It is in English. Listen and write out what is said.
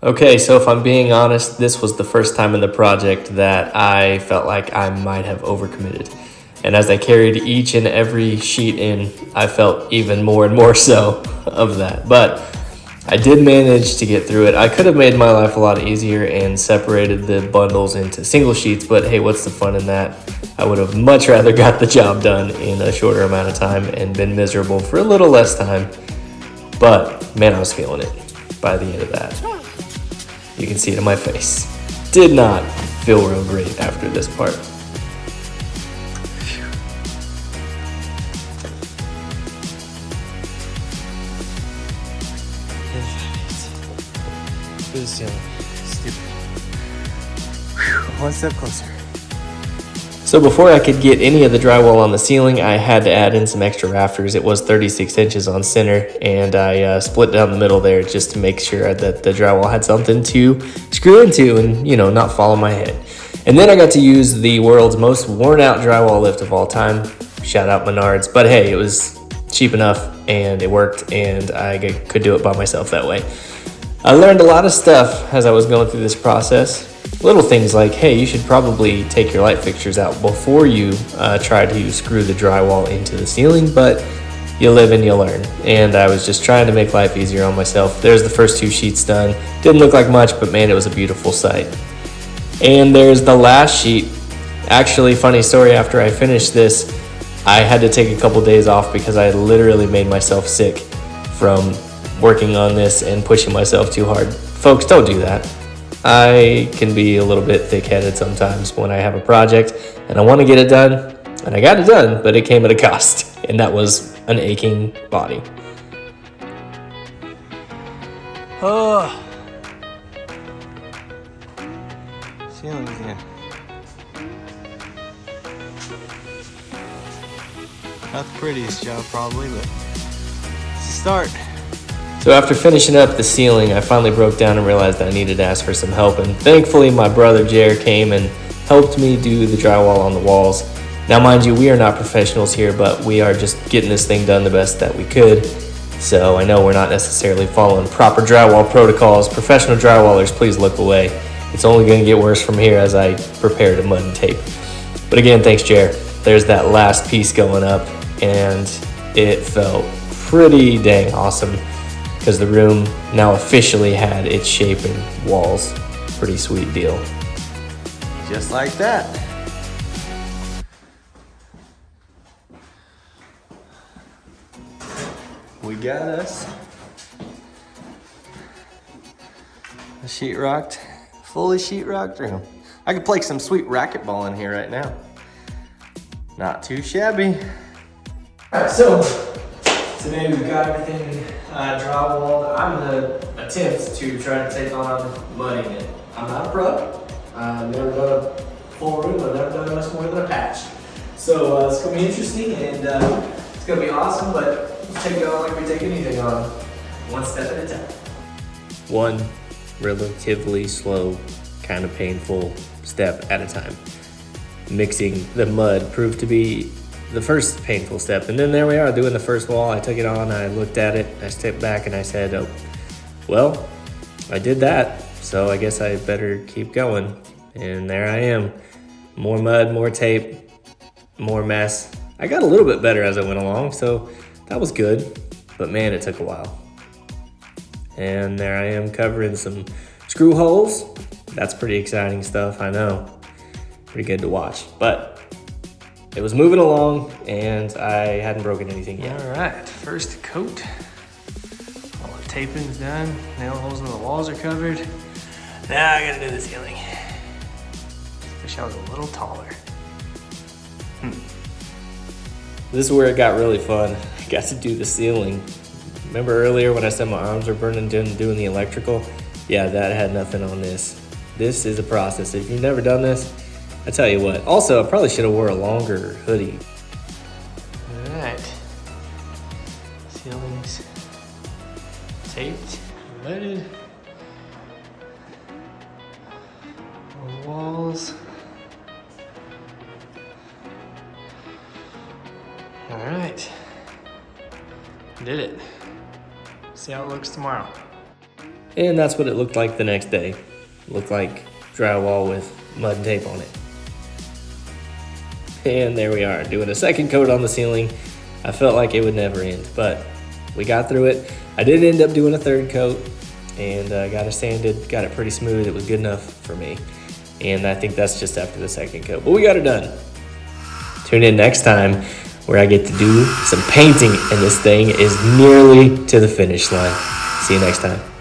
Okay, so if I'm being honest, this was the first time in the project that I felt like I might have overcommitted. And as I carried each and every sheet in, I felt even more and more so of that. But I did manage to get through it. I could have made my life a lot easier and separated the bundles into single sheets, but hey, what's the fun in that? I would have much rather got the job done in a shorter amount of time and been miserable for a little less time. But man, I was feeling it by the end of that. You can see it in my face. Did not feel real great after this part. Stupid. One step closer. So before I could get any of the drywall on the ceiling, I had to add in some extra rafters. It was 36 inches on center, and I split down the middle there just to make sure that the drywall had something to screw into and, not fall on my head. And then I got to use the world's most worn out drywall lift of all time. Shout out Menards. But hey, it was cheap enough and it worked, and I could do it by myself that way. I learned a lot of stuff as I was going through this process. Little things like, hey, you should probably take your light fixtures out before you try to screw the drywall into the ceiling, but you live and you learn. And I was just trying to make life easier on myself. There's the first 2 sheets done. Didn't look like much, but man, it was a beautiful sight. And there's the last sheet. Actually, funny story, after I finished this, I had to take a couple days off because I literally made myself sick from working on this and pushing myself too hard. Folks, don't do that. I can be a little bit thick-headed sometimes when I have a project and I want to get it done, and I got it done, but it came at a cost, and that was an aching body. Oh, ceiling's in. Not the prettiest job probably, but it's a start. So after finishing up the ceiling, I finally broke down and realized I needed to ask for some help, and thankfully my brother Jer came and helped me do the drywall on the walls. Now mind you, we are not professionals here, but we are just getting this thing done the best that we could. So I know we're not necessarily following proper drywall protocols. Professional drywallers, please look away. It's only going to get worse from here as I prepare to mud and tape. But again, thanks Jer. There's that last piece going up, and it felt pretty dang awesome, because the room now officially had its shape and walls. Pretty sweet deal. Just like that. We got us a sheetrocked, fully sheetrocked room. I could play some sweet racquetball in here right now. Not too shabby. All right, so today we've got everything drywalled. I'm gonna attempt to try to take on mudding it. I'm not a pro. I've never done a full room. I've never done much more than a patch. So it's gonna be interesting, and it's gonna be awesome, but let's take it on like we take anything on, one step at a time. One relatively slow, kind of painful step at a time. Mixing the mud proved to be the first painful step, and then there we are doing the first wall. I took it on, I looked at it, I stepped back, and I said, oh, well, I did that, so I guess I better keep going. And there I am. More mud, more tape, more mess. I got a little bit better as I went along, so that was good, but man, it took a while. And there I am covering some screw holes. That's pretty exciting stuff, I know. Pretty good to watch, but it was moving along, and I hadn't broken anything yet. All right, first coat. All the taping's done. Nail holes in the walls are covered. Now I gotta do the ceiling. Wish I was a little taller. This is where it got really fun. I got to do the ceiling. Remember earlier when I said my arms were burning doing the electrical? Yeah, that had nothing on this. This is a process. If you've never done this, I tell you what. Also, I probably should have wore a longer hoodie. All right. Ceilings taped, leaded. Walls. All right. Did it. See how it looks tomorrow. And that's what it looked like the next day. It looked like drywall with mud and tape on it. And there we are, doing a second coat on the ceiling. I felt like it would never end, but we got through it. I did end up doing a third coat and got it sanded, got it pretty smooth. It was good enough for me. And I think that's just after the second coat, but we got it done. Tune in next time where I get to do some painting and this thing is nearly to the finish line. See you next time.